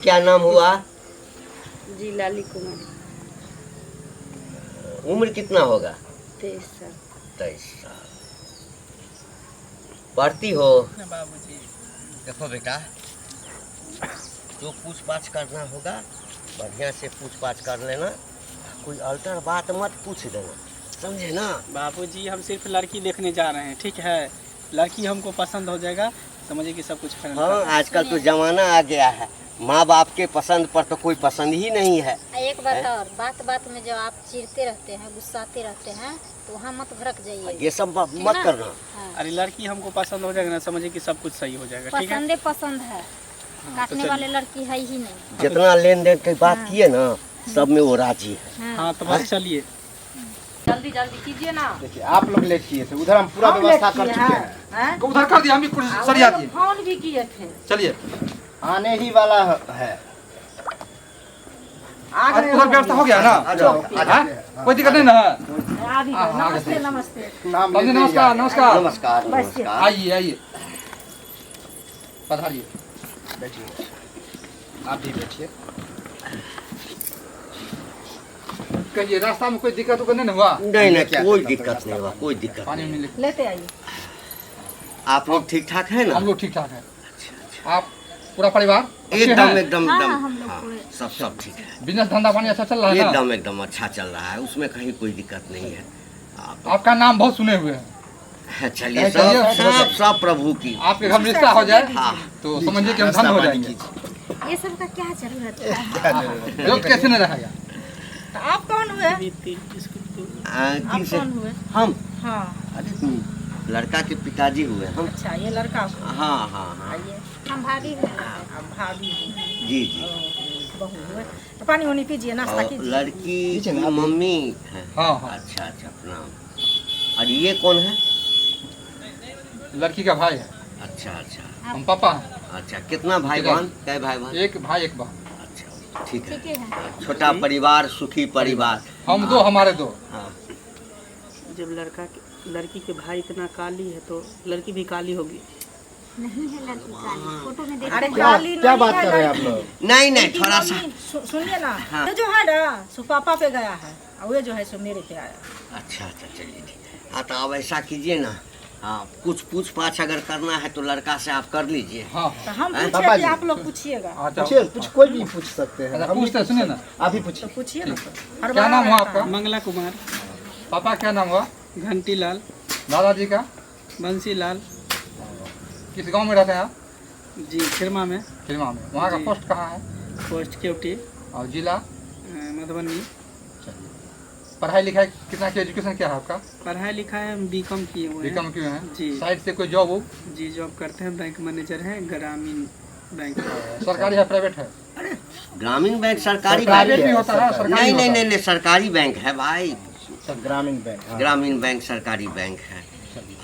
क्या नाम हुआ? जी लाली कुमार। उम्र कितना होगा? 23 साल। 23 साल। पढ़ती हो? बाबूजी देखो बेटा, जो पूछ पाछ करना होगा बढ़िया से पूछ पाछ कर लेना, कोई अल्टर बात मत पूछ देना, समझे ना? बाबूजी हम सिर्फ लड़की देखने जा रहे हैं, ठीक है? लड़की हमको पसंद हो जाएगा, समझिए कि सब कुछ फाइनल कर हाँ, दें। आजकल तो जमाना आ गया है, माँ बाप के पसंद पर तो कोई पसंद ही नहीं है। एक बात और, बात बात में जो आप चिढ़ते रहते हैं, गुस्साते रहते हैं, तो वहाँ मत भड़क जाइए। ये सब मत करना। हाँ। अरे लड़की हमको पसंद हो जाएगा ना, समझिए कि सब कुछ सही हो जाएगा, ठीक है? पसंदे पसंद है, काटने वाले लड़की है ही नहीं। जितना लेन देन की बात किए ना, सब में वो राजी है। हाँ तो बस चलिए। जल्दी जल्दी कीजिए ना। देखिए आप लोग लेट किए थे, उधर हम पूरा व्यवस्था कर चुके हैं। उधर कर दिया, हम भी कुछ सरिया दिए। फोन भी किए थे। चलिए, आने ही वाला है। आज उधर व्यवस्था हो गया ना? हाँ? कोई दिक्कत नहीं ना? नमस्ते नमस्ते। नाम बाबूजी लेते ही नमस्कार, आए। नमस्कार। नमस्कार नमस्कार। आइए आइए, पधारिए। बैठिए, आप भी बैठिए। कहिए, रास्ता में कोई दिक्कत उक्कत नहीं हुआ? नहीं नहीं, क्या कोई करता दिक्कत नहीं हुआ, कोई दिक्कत पानी नहीं। में ले। लेते आइए। आप लोग ठीक ठाक है ना? हम लोग ठीक ठाक हैं। आप पूरा परिवार अच्छे एकदम हैं? एकदम हाँ, एकदम हम लोग हाँ, पूरे। सब ठीक है, बिजनेस धंधा पानी अच्छा चल रहा है ना? एकदम एकदम अच्छा चल रहा है, उसमें कहीं कोई दिक्कत नहीं है। आपका नाम बहुत सुने हुए हैं। चलिए, चलिए, सब सब सब प्रभु की। आपके घर में रिश्ता हो जाए हाँ, तो समझिए कि हम धन हो जाएंगे। ये सब का क्या जरूरत है? लोग कैसे नहीं रहेगा? तो आप कौन हुए? किन आप से? कौन हुए? हम हाँ। अरे लड़का के पिताजी हुए हम। अच्छा, ये लड़का हुआ। हाँ हाँ हाँ, आइए। हम भाभी हैं। अब भाभी हुई, जी जी। बहू हुए। तो पानी वानी पीजिए, नाश्ता और कीजिए। लड़की की मम्मी है। हाँ हाँ, अच्छा अच्छा, प्रणाम। और ये कौन है? लड़की का भाई है, अच्छा अच्छा हम पापा हैं। अच्छा, कितना भाई बहन? कै भाई बहन? एक भाई एक बहन। अच्छा, ठीक है। ठीक है। छोटा परिवार, सुखी परिवार। हम दो, हमारे दो। हाँ, जब लड़की के भाई इतना काली है तो लड़की भी काली होगी। नहीं है लड़की काली, फोटो में अरे देखते काली क्या नहीं बात है कर रहे हैं आप लड़की। लोग? नहीं नहीं, लड़की थोड़ा सा। मम्मी, सुनिए ना। हाँ। ये जो है ना, सो पापा पे गया है, और ये जो है सो मेरे पे आया। अच्छा अच्छा, चलिए ठीक है। हाँ, तो अब ऐसा कीजिए ना, हाँ, कुछ पूछ पाछ अगर करना है तो लड़का से आप कर लीजिए। हाँ तो हम हैं? पूछे पापा कि जी। आप लोग पूछिएगा। अच्छा, पूछिए, कोई भी पूछ सकते हैं। अच्छा, हम भी पूछते हैं, सुनिए ना। आप ही तो पूछिए। पूछिए ना। हर क्या बार नाम हुआ रहता आपका? है। मंगला कुमार। पापा क्या नाम हुआ? घंटीलाल। दादाजी का? बंसीलाल। किस गांव में रहते हैं आप? जी खिरमा में। खिलमा में। वहाँ का जी। पोस्ट कहाँ है? पोस्ट केवटी, और जिला? मधुबनी। पढ़ाई लिखाई कितना की एजुकेशन क्या है आपका? पढ़ाई लिखाई हम बीकॉम किए हुए हैं। बीकॉम क्यों है? जी। साइड से कोई जॉब हो? जी जॉब करते हैं, बैंक मैनेजर है ग्रामीण बैंक। सरकारी है प्राइवेट है? ग्रामीण बैंक सरकारी प्राइवेट बैंक? भी होता है, सरकारी नहीं भी नहीं होता नहीं नहीं, सरकारी बैंक है भाई। सब ग्रामीण बैंक। हाँ। ग्रामीण बैंक सरकारी बैंक है।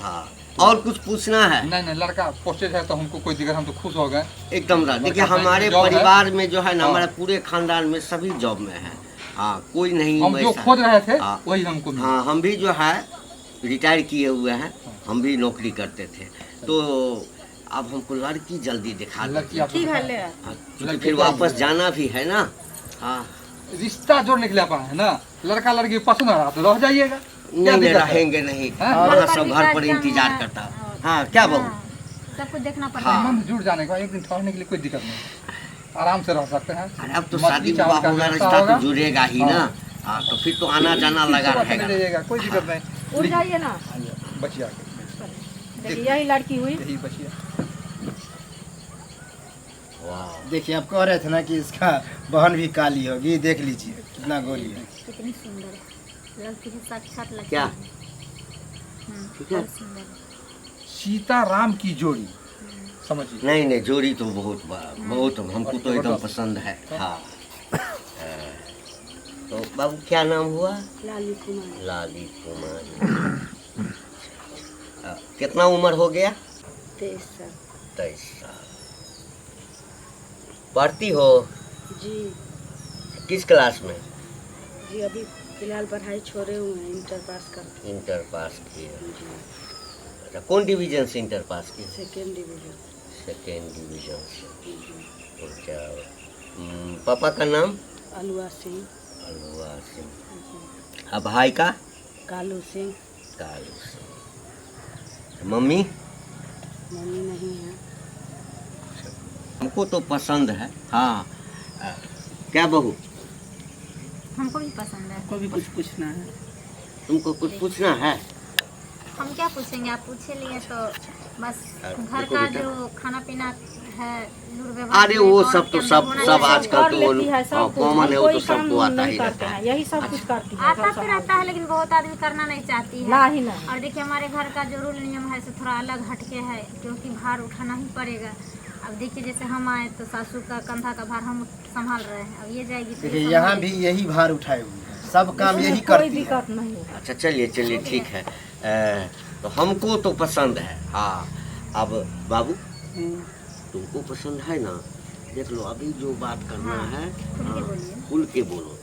हाँ, और कुछ पूछना है? नहीं नहीं, लड़का पोस्टेड है तो हमको कोई दिक्कत, हम तो खुश हो गए। एकदम राइट। देखिए, लड़का बैंक हमारे में जॉब है। परिवार में जो है ना, हाँ। हमारे पूरे खानदान में सभी जॉब में है। हाँ, कोई नहीं हम जो वैसा- खोज रहे थे हाँ। वही हमको मिला। हाँ, हम भी जो है रिटायर किए हुए हैं, हम भी नौकरी करते थे, तो अब हमको लड़की जल्दी दिखा लड़की दीजिए। आप ठीक है, ले आए। हाँ, क्योंकि फिर वापस जाना भी है ना। हाँ, रिश्ता जोड़ने के लिए पाए है ना, लड़का लड़की पसंद आ रहा तो रह जाइएगा। क्या नहीं दिक्कत है? रहेंगे नहीं, हाँ? वहाँ सब घर पर इंतजार करता है। हाँ, क्या बहू? सब कुछ देखना पड़ता है। संबंध जुड़ जाने के बाद एक दिन ठहरने के लिए कोई दिक्कत नहीं, आराम से रह सकते हैं। अरे अब तो मछली शादी चावल विवाह का होगा, रिश्ता रिश्ता होगा। तो जुड़ेगा ही ना। हाँ। हाँ, तो फिर तो आना जाना लगा सुबह रहेगा। चले जाइएगा, कोई दिक्कत नहीं। उठ जाइए ना। बचिया देखिए, यही लड़की हुई। यही बचिया। वाह, देखिए, आप कह रहे थे ना कि इसका बहन भी काली होगी, देख लीजिए कितना गोरी है। कितनी सुंदर है लड़की की, साक्षात लगती क्या? है। ठीक है। बहुत सुंदर है। सीता राम की जोड़ी, समझिए। नहीं नहीं, जोड़ी तो बहुत हमको तो एकदम पसंद है। हाँ, तो बाबू क्या नाम हुआ? लाली कुमार। लाली कुमार। कितना उम्र हो गया? 23 साल। 23 साल। पढ़ती हो? जी किस क्लास में? जी, अभी फिलहाल पढ़ाई छोड़े हुए हैं, इंटर पास कर। इंटर पास किए। जी, अच्छा, कौन डिवीजन से इंटर पास किए? Second division. सेकेंड डिवीजन से। अच्छा, पापा का नाम? अलुआ सिंह। अलुआ सिंह। अब भाई का? कालू सिंह। कालू सिंह। मम्मी? मम्मी नहीं है। हमको तो पसंद है। हाँ क्या बहू? हमको भी पसंद है। आपको भी कुछ पूछना है? तुमको कुछ पूछना है? हम क्या पूछेंगे, आप पूछे लिए तो बस घर देखो का बेटा। जो खाना पीना है लूर व्यवहार अरे है, वो और सब तो क्या सब होना सब चाहिए। आजकल कर तो लेती है सब कुछ, कॉमन है, वो कोई तो काम सबको आता ही नहीं रहता करते हैं, है। यही सब कुछ करती है। आता तो रहता है लेकिन बहुत आदमी करना नहीं चाहती है। नहीं नहीं। और देखिए हमारे घर का जो रूल नियम है सो थोड़ा अलग हटके है, क्योंकि भार उठाना ही पड़ेगा। अब देखिए जैसे हम आए तो सासू का कंधा का भार हम संभाल रहे हैं, अब ये जाएगी तो ये देखिए यहाँ भी संभालेगी। यही भार उठाए हुए हैं, सब काम यही कोई करती है। दिक्कत नहीं है। अच्छा चलिए चलिए ठीक है। तो हमको तो पसंद है। हाँ अब बाबू तुमको पसंद है ना? देख लो अभी जो बात करना हाँ, है खुल के बोलिए। खुल के बोलो।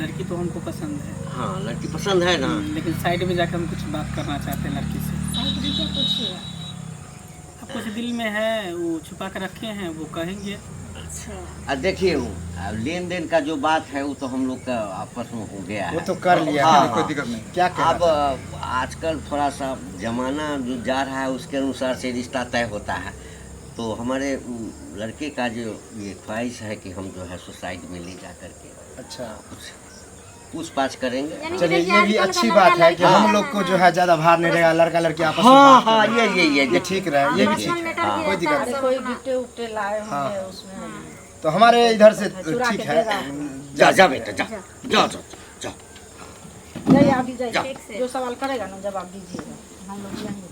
लड़की तो हमको पसंद है, हाँ लड़की पसंद है ना? लेकिन साइड में जाकर हम कुछ बात करना चाहते हैं लड़की से। साइड भी क्या पूछिएगा? अब कुछ दिल में है वो छुपा कर रखे हैं, वो कहेंगे। अब देखिए लेन देन का जो बात है वो तो हम लोग का आपस में हो गया है। वो तो कर लिया हाँ, है, कोई दिक्कत नहीं। क्या अब कहना आजकल थोड़ा सा जमाना जो जा रहा है उसके अनुसार से रिश्ता तय होता है। तो हमारे लड़के का जो ये ख्वाहिश है कि हम जो है सोसाइटी में ले जा करके अच्छा कुछ पूछ-पाछ करेंगे। यानी कि चलिए देखिए ये भी आजकल अच्छी का बात लड़का है कि लड़की हम है लोग ना, को जो है ज्यादा भार नहीं रहेगा, लड़का लड़की आपस में हाँ बात हाँ करेंगे। ये ठीक रहे, ये भी पर्सनल ठीक मैटर है। भी कोई रहता है, दिक्कत सब कोई अपना- गिफ्टे उफ्टे लाए होंगे हाँ। उसमें। तो हमारे इधर से चुरा ठीक के है। जा जा बेटा जा जा जा जा। जाइए आप भी जाइए, जाओ। ठीक से। जो सवाल करेगा ना जवाब दीजिएगा, हम लोग जाएंगे।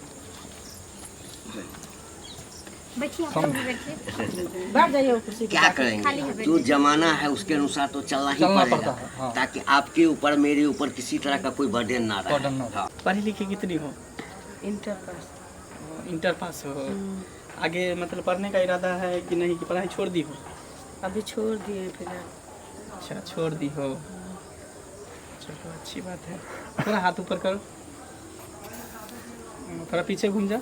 बैठिए आप लोग भी बैठिए। बैठ जाइए वो कुर्सी पे क्या जाके। खाली करेंगे? है जो जमाना है उसके अनुसार तो चलना ही चलना पड़ेगा, पड़ता है, हाँ। ताकि आपके ऊपर मेरे ऊपर किसी तरह का कोई बर्डन ना रहे। बर्डन ना रहे। हाँ। पढ़ी लिखी कितनी हो? Inter pass. इंटर पास हो। आगे मतलब पढ़ने का इरादा है कि नहीं, कि पढ़ाई छोड़ दी हो? अभी छोड़ दिए फिलहाल। अच्छा छोड़ दी हो, चलो अच्छी बात है। थोड़ा हाथ ऊपर करो, थोड़ा पीछे घूम जाओ,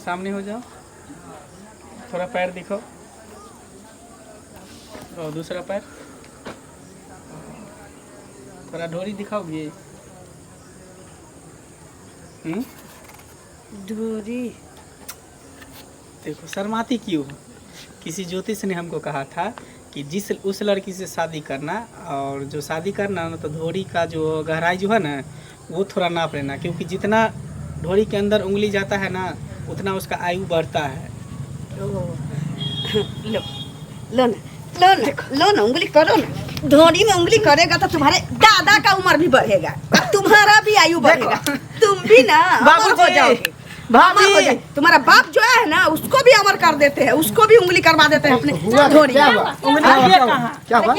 सामने हो जाओ, थोड़ा पैर दिखाओ, और दूसरा पैर, थोड़ा ढोरी दिखाओगे? ढोरी। देखो शर्माती क्यों हो? किसी ज्योतिष ने हमको कहा था कि जिस उस लड़की से शादी करना, और जो शादी करना ना तो ढोरी का जो गहराई जो है ना वो थोड़ा नाप लेना, क्योंकि जितना ढोरी के अंदर उंगली जाता है ना उतना उसका आयु बढ़ता है। लो लो ना उंगली करो ना। धोनी में उंगली करेगा तो तुम्हारे दादा का उम्र भी बढ़ेगा, तुम्हारा भी आयु बढ़ेगा, तुम भी ना अमर हो जाओगे। अमर हो जाए। तुम्हारा बाप जो है ना उसको भी अमर कर देते हैं, उसको भी उंगली करवा देते हैं अपने धोनी क्या हुआ? क्या हुआ?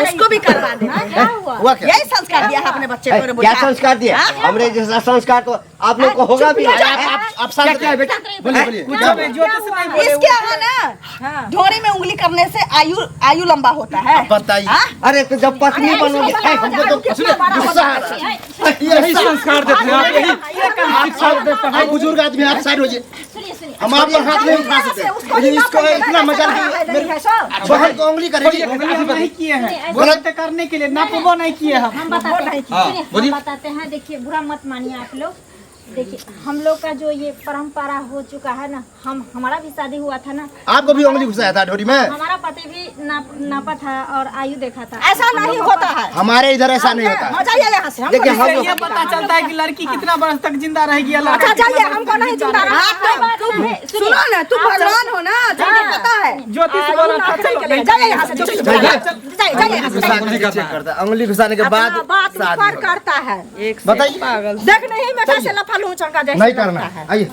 उसको भी करवा देते हैं। हुआ क्या? यही संस्कार दिया है अपने बच्चे को। क्या संस्कार दिया? हमरे जैसा संस्कार तो आप लोग को होगा भी। आप शांत क्या है बेटा? बोलिए बोलिए। इसके यहाँ ना धोनी में उंगली करने से आयु लंबा होता है। बताइए। अरे तो जब पत्नी बनोगे हमको तो गुस्सा आ रहा है। यही संस्कार देते हैं आप, यही शिक्षा देते हैं। आप बुजुर्ग आदमी, आप साइड होइए। सुनिए सुनिए, हम आप पर हाथ नहीं उठा सकते, लेकिन इसको इतना मजा बहन को उंगली करेगी। उंगली हम नहीं किए हैं, ऐसे- गलत करने के लिए नापबो नहीं किए हम। हम बताते हैं, हाँ, सुनिए, बोलिए। हम बताते हैं। देखिए बुरा मत मानिए आप लोग। देखिए हम लोग का जो ये परंपरा हो चुका है ना, हमारा भी शादी हुआ था ना, आपको भी उंगली घुसाया था ढोरी में? हमारा पति भी नापा था और आयु देखा था। ऐसा नहीं होता है। हमारे इधर ऐसा नहीं होता। हो जाइए यहाँ से। देखिए हम इससे ये पता चलता है कि लड़की कितना वर्ष तक जिंदा रहेगी। या लड़का अच्छा जाइए, हमको नहीं जिंदा रहा। तुम सुनो ना, तुम भगवान हो ना, तुमको पता है। ज्योतिष बोला था, चलो जाइए यहाँ से, जाइए यहाँ से। उंगली चेक करता है, उंगली घुसाने के बाद अपना बात शादी पर होगा। करता है। बताइए। देख नहीं मैं कैसे लफा लूँ चंका जैसे नहीं करना है। आइए।